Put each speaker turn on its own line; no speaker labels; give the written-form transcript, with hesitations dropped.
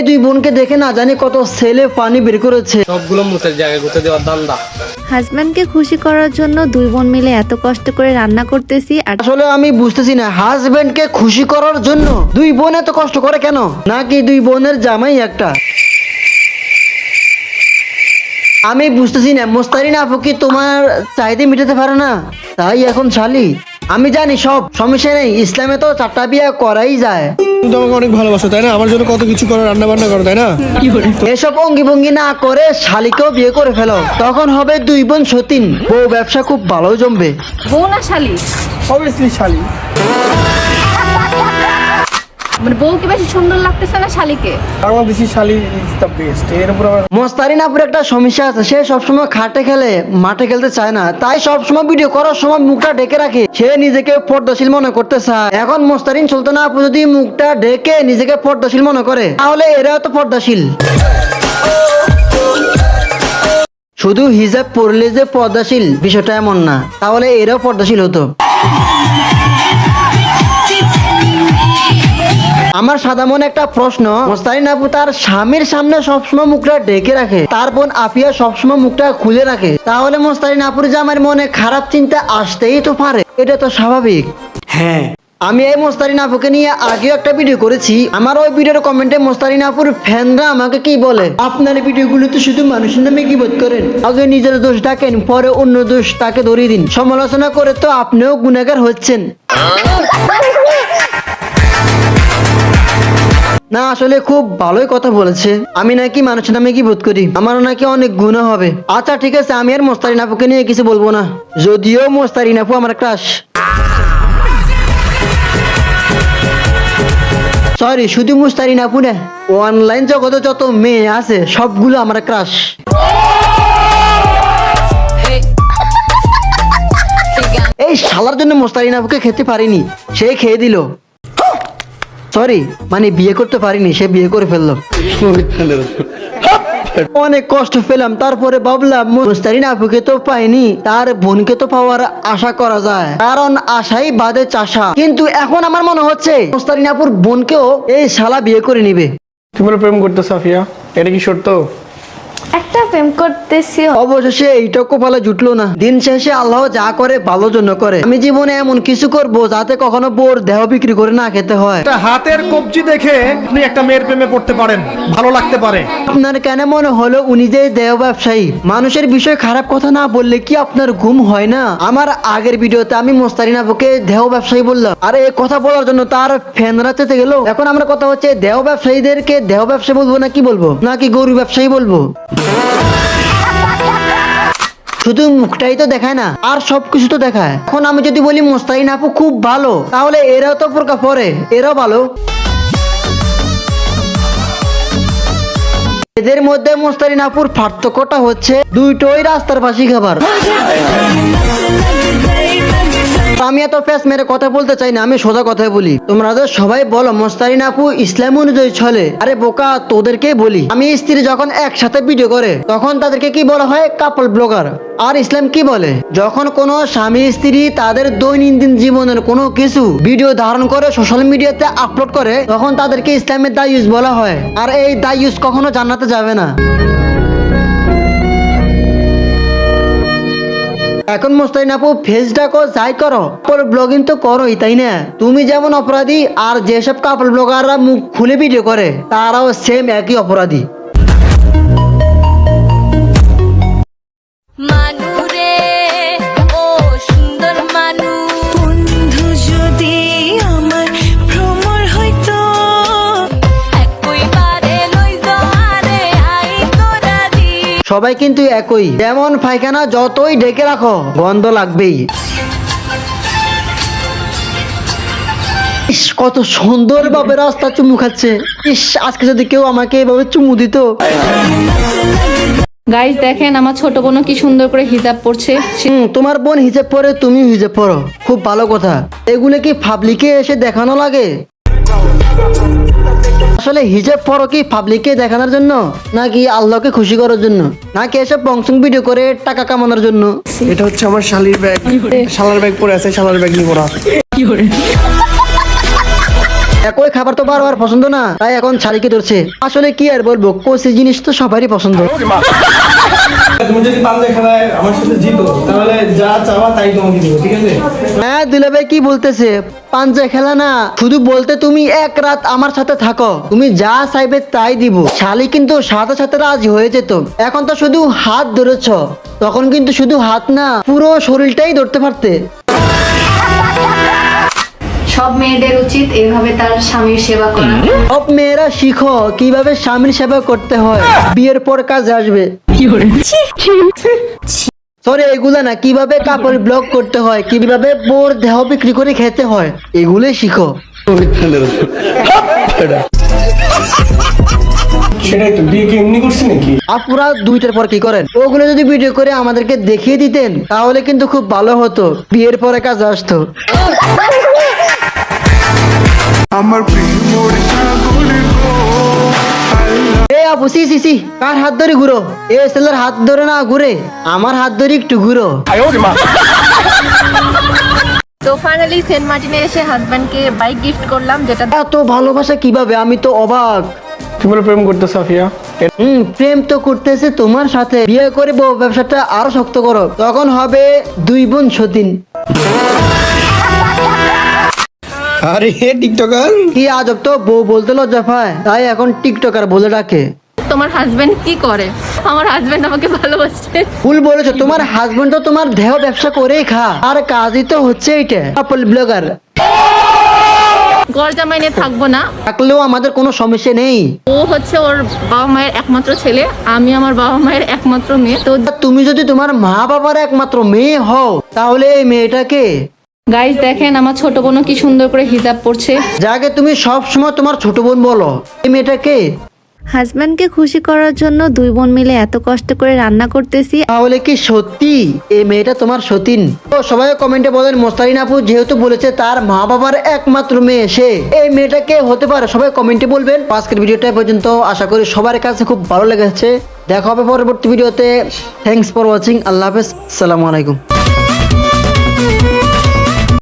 দুই বোনকে দেখে না জানি কত ছেলে পানি বের করেছে।
সবগুলো মুতের জায়গায় গুতে দেওয়ার ধান্দা।
হাজব্যান্ডকে খুশি করার জন্য দুই বোন মিলে এত কষ্ট করে রান্না করতেছি। আর
আসলে আমি বুঝতেছি না হাজবেন্ডকে খুশি করার জন্য দুই বোন এত কষ্ট করে কেন, নাকি দুই বোনের জামাই একটা। আমি বুঝতেছি না মুস্তারিন আপু কি তোমার চাহিদা মিটাতে পারে না, তাই এখন শালি। আমি জানি সব সমস্যা নেই, ইসলামে তো 4টা বিয়ে করাই যায়।
তুমি আমাকে অনেক ভালোবাসো তাই না, আমার জন্য কত কিছু করো, রান্না বান্না করো তাই না।
এসব অঙ্গি ভঙ্গি না করে শালিকেও বিয়ে করে ফেলো, তখন হবে দুই বোন সতীন। বউ ব্যবসা খুব ভালো জমবে।
বউ না শালি?
অবভিয়াসলি শালি।
মানে বউকে বেশি সুন্দর লাগতেছে না শালিকে?
বাংলাদেশি শালি ইজ দ্য বেস্ট। এর উপর আবার
মোস্তারিন আপুর একটা সমস্যা আছে, সে সবসময় খাটে খেলে মাঠে খেলতে চায় না, তাই সবসময় ভিডিও করার সময় মুখটা ঢেকে রাখে। সে নিজেকে পর্দাশীল মনে করতে চায়। এখন মোস্তারিন সুলতানা আপু যদি মুখটা ঢেকে নিজেকে পর্দাশীল মনে করে, তাহলে এরাও তো পর্দাশীল। শুধু হিজাব পরলে যে পর্দাশীল বিষয়টা এমন না, তাহলে এরাও পর্দাশীল হতো। আমার সাদা মনে একটা প্রশ্ন, মোস্তারিন আপু তার স্বামীর সামনে সবসময় মুখটা ঢেকে রাখে, তার বোন আফিয়া সবসময় মুখটা খুলে রাখে, তাহলে মোস্তারিন আপুর যে আমার মনে খারাপ চিন্তা আসতেই তো পারে, এটা তো স্বাভাবিক।
হ্যাঁ
আমি এই মোস্তারিন আপুকে নিয়ে আগেও একটা ভিডিও করেছি। আমার ওই ভিডিওর কমেন্টে মোস্তারিন আপুর ফ্যানরা আমাকে কি বলে, আপনার ভিডিওগুলো তো শুধু মানুষের নামে গীবত করেন, আগে নিজের দোষ ডাকেন, পরে অন্য দোষ তাকে ধরিয়ে দিন, সমালোচনা করে তো আপনিও গুনাহগার হচ্ছেন। না আসলে খুব ভালোই কথা বলেছে। আমি নাকি মানুষের নামে গীবত করি, আমারও নাকি অনেক গুনাহ হবে। আচ্ছা ঠিক আছে, আমি আর মোস্তারিন আপুকে নিয়ে কিছু বলবো না, যদিও মোস্তারিন আপু আমার ক্রাশ। সরি, শুধু মুস্তারিন আপু না, অনলাইন জগতে যত মেয়ে আছে সবগুলো আমার ক্রাশ। এই শালার জন্য মুস্তারিন আপুকে খেতে পারিনি, সে খেয়ে দিল। সরি, মানে বিয়ে করতে পারিনি, সে বিয়ে করে ফেললো। অনেক কষ্ট পেলাম, তারপরে ভাবলাম মুস্তারিন আপুকে তো পাইনি, তার বোনকে তো পাওয়ার আশা করা যায়, কারণ আশাই বাদে চাষা। কিন্তু এখন আমার মনে হচ্ছে মুস্তারিন আপুর বোনকেও এই শালা বিয়ে করে নিবে।
তুমি প্রেম করতে সাফিয়া, এটা কি সত্য?
একটা প্রেম করতেছি।
অবশেষে এইটা কপালে জুটলো না। দিন শেষে আল্লাহ যা করে ভালো জন্য করে। আমি জীবনে এমন কিছু করব যাতে কখনো বোর দেহ বিক্রি করে না খেতে হয়।
একটা হাতের কবজি দেখে আপনি একটা মেয়ের প্রেমে পড়তে পারেন, ভালো লাগতে পারে।
আপনার কেন মনে হলো উনি যে দেহ ব্যবসায়ী? মানুষের বিষয়ে খারাপ কথা না বললে কি আপনার ঘুম হয় না? আমার আগের ভিডিওতে আমি মোস্তারিন আপুকে দেহ ব্যবসায়ী বললাম, আর এই কথা বলার জন্য তার ফ্যানরা চেতে গেল। এখন আমরা কথা হচ্ছে দেহ ব্যবসায়ীদেরকে দেহ ব্যবসায়ী বলবো না কি বলবো, নাকি গরু ব্যবসায়ী বলবো? শুধু মুখটাই তো দেখায় না, আর সবকিছু তো দেখায়। এখন আমি যদি বলি মোস্তারিন আপু খুব ভালো, তাহলে এরাও তো প্রকাশ পড়ে এরাও ভালো। এদের মধ্যে মোস্তারিন আপুর পার্থক্যটা হচ্ছে দুইটোই রাস্তার পাশে খাবার। আমি এত ফেস মেরে কথা বলতে চাই না, আমি সোজা কথাই বলি। তোমরা সবাই বলো মোস্তারিন আপু ইসলাম অনুযায়ী চলে, আরে বোকা তোদেরকেই বলি। আমি স্ত্রী যখন একসাথে ভিডিও করে তখন তাদেরকে কি বলা হয়? কাপল ব্লগার। আর ইসলাম কি বলে? যখন কোনো স্বামী স্ত্রী তাদের দৈনন্দিন জীবনের কোনো কিছু ভিডিও ধারণ করে সোশ্যাল মিডিয়াতে আপলোড করে, তখন তাদেরকে ইসলামের দায়ুস বলা হয়। আর এই দায়ুস কখনো জান্নাতে যাবে না। এখন মোস্তারিন আপু ফেস ডাকো যাই করো, কাপল ব্লগিং তো করোই তাই না? তুমি যেমন অপরাধী, আর যেসব কাপল ব্লগাররা মুখ খুলে ভিডিও করে তারাও সেম একই অপরাধী।
মানুরে ও সুন্দর মানু, বন্ধু যদি আমার ভ্রমর হইতো, একই বারে লই যারে আই তোরা দি।
সবাই কিন্তু একই, যেমন পায়খানা যতই ঢেকে রাখো গন্ধ লাগবেই। ইস, কত সুন্দর ভাবে রাস্তা চুমু খাচ্ছে। ইস, আজকে যদি কেউ আমাকে এভাবে চুমু দিত।
গাইস দেখেন আমার ছোট বোনও কি সুন্দর করে হিজাব পরছে।
তোমার বোন হিজাব পরে, তুমি হিজাব পরো, খুব ভালো কথা। এগুলো কি পাবলিকে এসে দেখানো লাগে? আসলে হিজাব পরো কি পাবলিককে দেখানোর জন্য, নাকি আল্লাহকে খুশি করার জন্য, নাকি এসব বংশং ভিডিও করে টাকা কামানোর জন্য?
এটা হচ্ছে আমার শালির ব্যাগ, শালার ব্যাগ পরে আছে, শালার ব্যাগ নিব না।
একই খাবার তো বারবার পছন্দ না, তাই এখন শালিকে ধরছে। আসলে কি আর বলবো, কচি জিনিস তো সবারই পছন্দ।
তুমি যদি পাঞ্জা খেলায় আমার সাথে জিতো তাহলে যা চাওয়া তাই তোমাকে দিব, ঠিক আছে?
হ্যাঁ দুলা ভাই কি বলতেছে, পাঞ্জা খেলা না, শুধু বলতে তুমি এক রাত আমার সাথে থাকো, তুমি যা চাইবে তাই দিব। শালি কিন্তু সাথে সাথে রাজি হয়ে যেত। এখন তো শুধু হাত ধরেছ, তখন কিন্তু শুধু হাত না, পুরো শরীরটাই ধরতে পারতে।
সব মেয়েদের উচিত এভাবে তার স্বামীর সেবা করা।
সব মেয়েরা শিখো কিভাবে স্বামীর সেবা করতে হয়, বিয়ের পর কাজে আসবে। সরি এগুলা না, কিভাবে কাপড় ব্লক করতে হয়, কিভাবে বোর দেহ বিক্রি করে খেতে হয়, এগুলোই শিখো।
সেটাই তো, বিয়ে কি এমনি করছি নাকি?
আপুরা 2টার পর কি করেন, ওগুলো যদি ভিডিও করে আমাদেরকে দেখিয়ে দিতেন তাহলে কিন্তু খুব ভালো হতো, বিয়ের পরে কাজে আসতো। এ আপু সি সি সি, কার হাত ধরে ঘুরো? এ ছেলের হাত ধরে না ঘুরে, আমার হাত ধরে একটু ঘুরো।
তো ফাইনালি সেন্ট মার্টিনে এসে হাজব্যান্ডকে বাইক গিফট করলাম, যেটা
এত ভালোবাসা কিভাবে, আমি তো অবাক।
তুমি বলে প্রেম করতে সাফিয়া?
প্রেম তো করতেছে তোমার সাথে, বিয়ে করে বউ ব্যবসাটা আরো শক্ত করো, তখন হবে 2 বোন সতীন।
আরে টিকটকার
কি আজব তো, বউ বলতে লজ্জা পায়, তাই এখন টিকটকার বলে ডাকে।
তোমার হাজব্যান্ড কি করে? আমার হাজব্যান্ড আমাকে ভালোবাসে।
ভুল বলেছো, তোমার হাজবেন্ড তো তোমার দেহ ব্যবসা করেই খা, আর কাজই তো হচ্ছে এইটা, কাপল ব্লগার।
ঘর জামাই নিয়ে থাকবো না,
থাকলেও আমাদের কোনো সমস্যা নেই।
ও হচ্ছে ওর বাবা মায়ের একমাত্র ছেলে, আমি আমার বাবা মায়ের একমাত্র মেয়ে। তো
তুমি যদি তোমার মা বাবার একমাত্র মেয়ে হও, তাহলে এই মেয়েটাকে
গাইস দেখেন আমার ছোট বোনও কি সুন্দর করে হিজাব পরছে।
যাকে তুমি সব সময় তোমার ছোট বোন বলো, এই মেয়েটাকে
হাজব্যান্ডকে খুশি করার জন্য 2 বোন মিলে এত কষ্ট করে রান্না করতেছি।
তাহলে কি সত্যি এই মেয়েটা তোমার সতীন? তো সবাই কমেন্টে বলেন মোস্তারিন আপু যেহেতু বলেছে তার মা বাবার একমাত্র মেয়ে, সে এই মেয়েটাকে হতে পারে? সবাই কমেন্টে বলবেন। আজকের ভিডিওটা পর্যন্ত, আশা করি সবার কাছে খুব ভালো লেগেছে। দেখা হবে পরবর্তী ভিডিওতে। Thanks for watching. আল্লাহ হাফেজ, আসসালামু আলাইকুম।